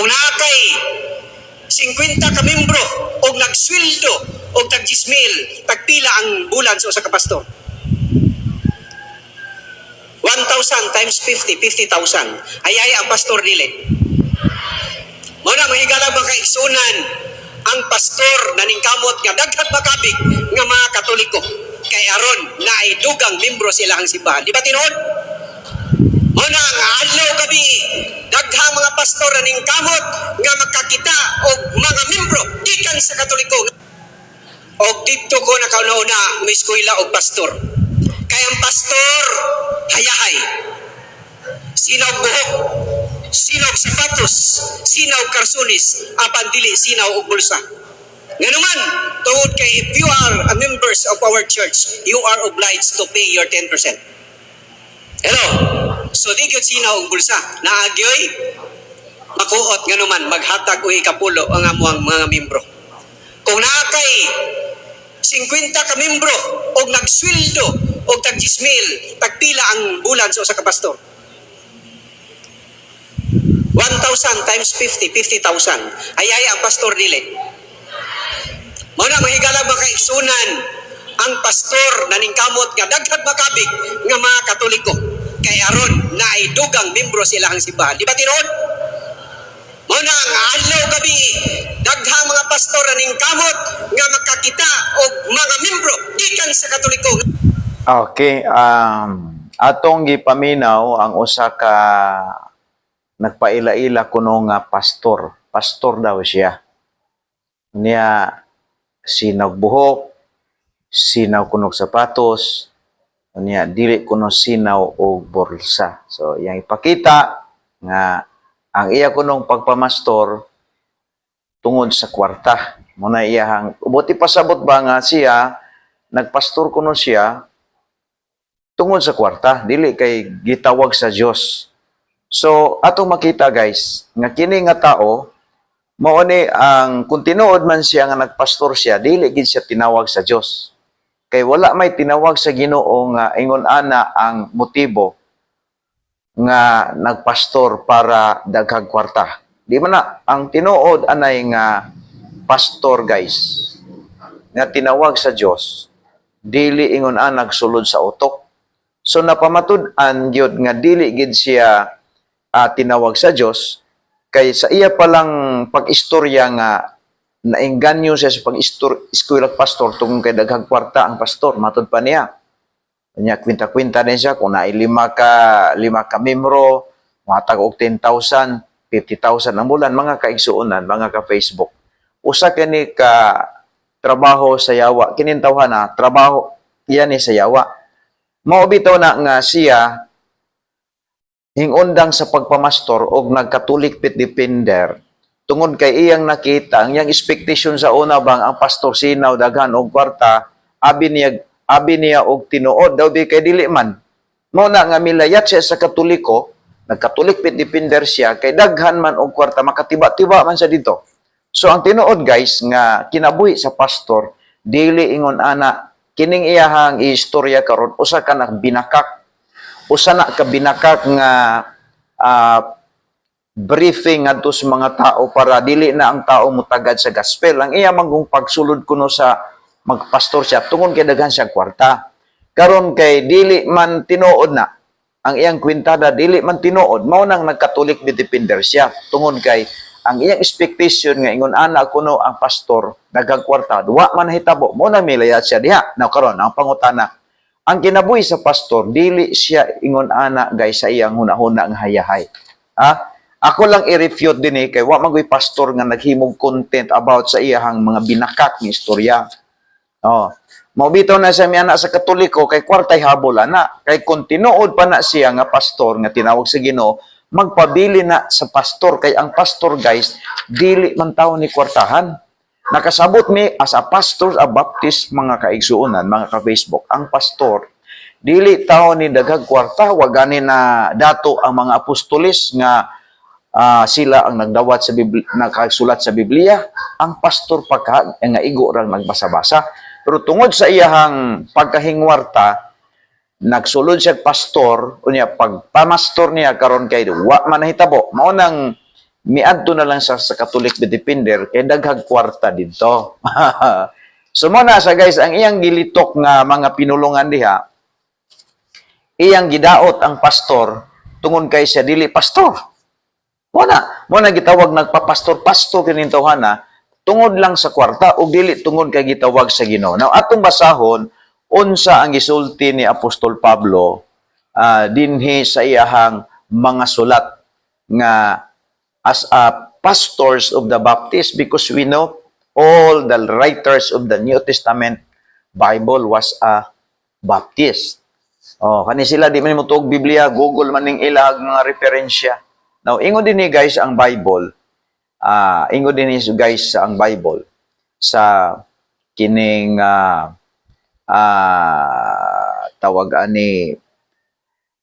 Kung nakay 50 ka membro o nagsweldo o tag-10,000, tagpila ang bulan sa usa ka pastor. 1,000 times 50, 50,000. Ayay ang pastor dili. Muna mahigalang mga kaigsunan, ang pastor naningkamot nga daghan makabig nga mga Katoliko. Kay aron na ay dugang membro sila ang simbahan. Di ba tinuod? Muna nga adlaw gabi, daghang mga pastor naningkamot nga makakita og mga membro gikan sa Katoliko. Og dito ko nakauna may eskwela og pastor. Kay ang pastor hayahay. Sinaw buhok, sinaw sapatos, sinaw karsunis, apan dili sinaw og bulsa. Nganuman, tungod kay if you are a members of our church, you are obliged to pay your 10%. Hello? So di gyud sinaw og bulsa. Naagyoy makuot nganuman maghatag og ikapulo ang amuang mga membro. Kung nakay 50 ka membro og nagsweldo og tag-10,000, tagpila ang bulan sa usa ka pastor. 1,000 times 50, 50,000. Ayay ang pastor dili. Muna mahigalang mga kaigsunan, ang pastor naningkamot nga daghan makabig nga mga Katoliko. Kay aron na ay dugang membro sila ang simbahan. Di ba tinuod? Muna nga adlaw gabi, daghang mga pastor naningkamot nga makakita og mga membro gikan sa Katoliko. Okay, atong gipaminaw ang usa ka nagpaila-ila kuno nga pastor. Pastor daw siya. Niya sinaw buhok, sinaw kuno sapatos, niya dili kuno sinaw og bulsa. So, yang ipakita nga ang iya kunong pagpamastor tungod sa kwarta. Muna iyahang buti pasabot ba nga siya nagpastor kuno siya tungod sa kwarta, dili kay gitawag sa Dios. So, atong makita guys, nga kini nga tao, mao ni ang kung tinuod man siya nga nagpastor siya, dili gid siya tinawag sa Dios. Kay wala may tinawag sa Ginoo nga ingon ana ang motibo nga nagpastor para daghang kwarta. Di man na ang tinuod anay nga pastor guys, nga tinawag sa Dios, dili ingon ana nagsulod sa utok. So napamatud-an gyud nga dili gid siya tinawag sa Dios kay sa iya palang pag-istorya nga naengganyo siya sa pag-eskwela pastor tungod kay daghang kwarta ang pastor matud pa niya. Kanya kwinta-kwinta din siya kung naay lima ka membro, matag og 10,000, 50,000 ang bulan, mga kaigsuonan, mga ka-Facebook. Usa kini ka trabaho sa yawa, kinintawhan na trabaho iyan ni sa yawa. Mao bitaw na nga siya hingundang sa pagpamastor og nagkatulik pit depender tungod kay iyang nakita ang iyang expectation sa una bang ang pastor sinaw daghan og kwarta abi niya og tinuod daw di kay dili man mao na nga milayat siya sa Katoliko nagkatulik pit depender siya kay daghan man og kwarta makatiba-tiba man siya dito. So ang tinuod guys nga kinabuhi sa pastor dili ingon ana kining iyahang istorya karon usa ka binakak usa na ka binakak nga briefing ngadto sa mga tao para dili na ang tao mutagad sa gospel. Ang iya magong pagsulod kuno sa magpastor siya tungod kay daghan siya kwarta. Karon kay dili man tinuod na ang iyang kwintada dili man tinuod mao nang nagkatulik depender siya tungod kay ang iyang expectation nga ingon ana kuno ang pastor daghang kwarta duwa man hitabo mo na milayat siya diha. Now karon ang pangutana ang kinabuhi sa pastor, dili siya ingon ana guys sa iyang hunahuna nga hayahay. Ako lang i-refute din kay wa magoy pastor nga naghimog content about sa iyang mga binakak nga istorya. Mao bitaw na sa miana sa Katoliko kay kwartay habol ana. Kay kung tinuod pa na siya nga pastor nga tinawag sa Ginoo, magpabili na sa pastor kay ang pastor guys dili man tawo ni kwartahan. Nakasabot mi as a pastor a Baptist mga kaigsuonan, mga ka-Facebook, ang pastor dili tao ni daghang kwarta, wa gani na dato ang mga apostolis nga sila ang nagdawat sa Biblia, nakasulat sa Biblia. Ang pastor pagka nga igo ra nagbasa-basa. Pero tungod sa iyahang pagkahingwarta, nagsulod siya pastor, unya pagpamastor niya karon kay wa man nahitabo. Mao nang miadto na lang sa Catholic Depender kay daghag kwarta dito. So mo na sa guys, ang iyang gilitok nga mga pinulungan diha, iyang gidaot ang pastor tungod kay siya dili pastor. Mo na gitawag nagpapastor-pastor kining tawhana tungod lang sa kwarta ug dili tungod kay gitawag sa Ginoo. Now atong basahon unsa ang gisulti ni Apostol Pablo dinhi sa iyahang mga sulat nga as a pastors of the Baptist, because we know all the writers of the New Testament Bible was a Baptist. Kani sila di man mo tuog Biblia, Google man ning ilag mga referensya. Now, ingon din ni guys ang Bible. Ingon din ni guys ang Bible sa kining tawag ani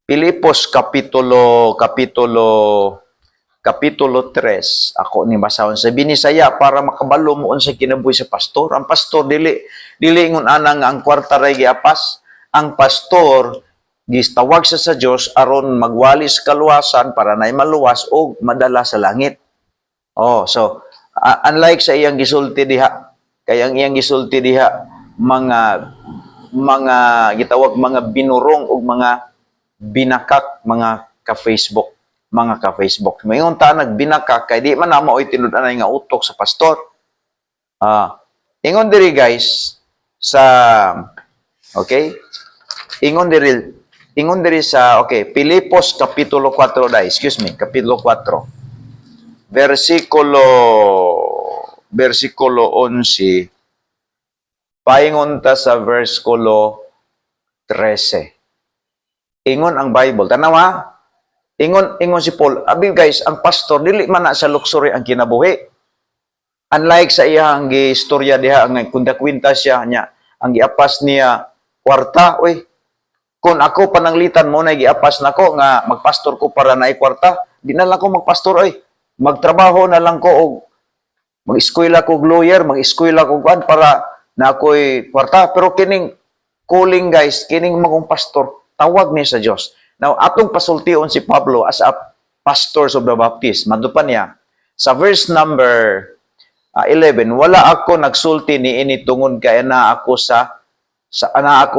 Pilipos kapitulo 3. Ako ni basahon sa binisaya para makabalo mo unsa kinabuhi sa pastor. Ang pastor dili ingon ana nga ang kwarta ray giapas. Ang pastor gistawag sa Dios aron magwalis kaluwasan para nay maluwas o madala sa langit. So unlike sa iyang gisulti diha, kay ang iyang gisulti diha mga gitawag mga binurong ug mga binakak mga ka-Facebook. Mayon ta nagbinakak kay di man na maoy tinud-anay nga utok sa pastor. Ingon diri guys sa Ingon diri sa Pilipos kapitulo 4 kapitulo 4. Versikulo 11. Paingon ta sa versikulo 13. Ingon ang Bible. Tanawa, ingon si Paul, abi guys, ang pastor dili man na sa luxury ang kinabuhi. Unlike sa iyang gistorya diha ang kundakwinta siya nya, ang giapas niya kwarta, kung ako pananglitan mo na giapas nako nga magpastor ko para naay kwarta, di na lang ko magpastor magtrabaho na lang ko og mag-eskwela ko lawyer, mag-eskwela ko para na ako'y kwarta. Pero kining calling guys, kining magong pastor, tawag ni sa Dios. Now atong pasultion si Pablo as a pastors of the Baptist, madupan niya sa verse number 11, wala ako nagsulti ni ini tungod kay ana ako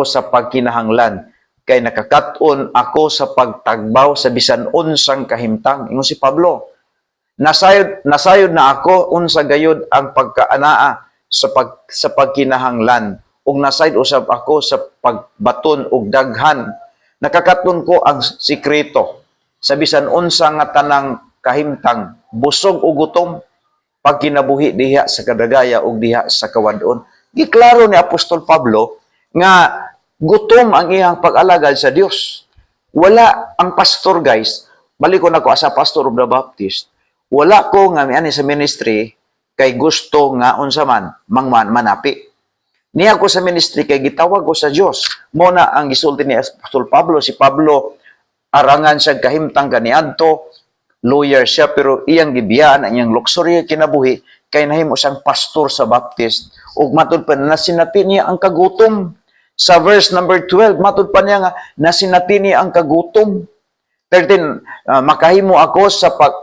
sa pagkinahanglan, kay nakakaton ako sa pagtagbaw sa bisan unsang kahimtang. Ingon si Pablo, nasayod na ako unsa gayud ang pagkaanaa sa pagkinahanglan, ug nasayod usab ako sa pagbaton og daghan. Nakakaton ko ang sikreto sa bisan unsa nga tanang kahimtang, busog ug gutom, pagkinabuhi diha sa kadagaya ug diha sa kawadon. Giklaro ni Apostol Pablo nga gutom ang iyang pag-alagad sa Dios. Wala ang pastor guys, balikon ako as a pastor of the Baptist, wala ko nga miani sa ministry kay gusto nga unsa man manapi. Niya ko sa ministry kay gitawag ko sa Dios. Mo na ang gisulti ni Apostol Pablo. Si Pablo arangan siya kahimtang kaniadto, lawyer siya, pero iyang gibiyaan ang iyang luxury kinabuhi kay nahimo siyang pastor sa Baptist. Ug matud pa nasinati niya ang kagutom. Sa verse number 12, matud pa niya nga nasinati niya ang kagutom. 13, makahimo ako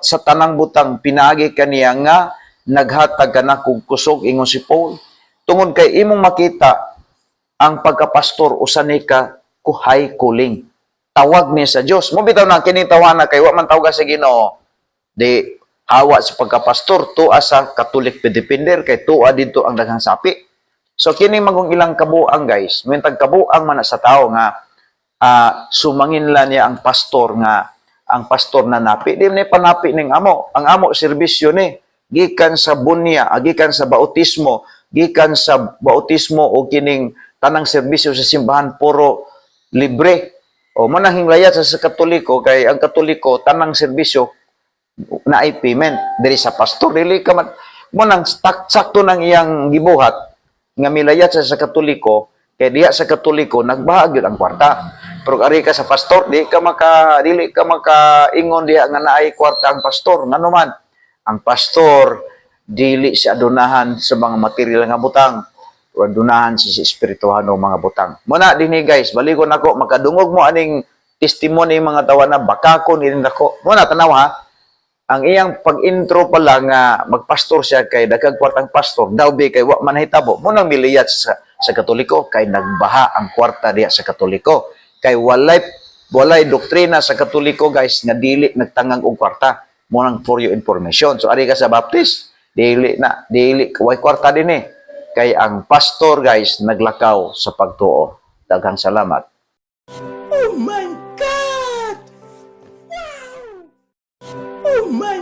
sa tanang butang pinaagi kaniya nga naghatag kana kog kusog, ingon si Paul. Tungod kay imong makita ang pagkapastor usani ka kuhay kuling. Tawag niya sa Dios. Mo bitaw na kini tawana kay wa man tawag sa Ginoo. Di hawa sa pagkapastor tuwa sa Catholic Depender kay tuwa dito ang daghang sapi. So kini magong ilang kabuang guys, mentag kabuang man sa tao nga sumangin la niya ang pastor na napi. Di ni panapi ning amo. Ang amo serbisyo ni gikan sa bunya, gikan sa bautismo o kining tanang serbisyo sa simbahan puro libre. O manang hinglayat sa Katoliko kay ang Katoliko tanang serbisyo na ay payment diri sa pastor. Dili ka man mo nang sakto nang iyang gibuhat nga milayat sa Katoliko, kay diha sa Katoliko nagbahagyod ang kwarta. Pero ari ka sa pastor, dili ka makaingon diha nga naay kwarta ang pastor. Ngano man, ang pastor dili siya adunahan sa mga material nga butang, o adunahan sa espirituhano mga butang. Muna dinhi guys, balikon ako makadungog mo aning testimony mga tawana bakakon ini nako. Muna tanaw ha. ang iyang pag-intro pa lang nga magpastor siya kay daghang kwartang pastor daw be kay wa man hitabo mo nang miliyat sa Katoliko kay nagbaha ang kwarta diya sa Katoliko kay walay doktrina sa Katoliko guys nga dili nagtangang og kwarta mo nang for your information. So ari ka sa Baptist dili way kwarta din kay ang pastor guys naglakaw sa pagtuo. Daghang salamat. Oh my God! Wow! Oh my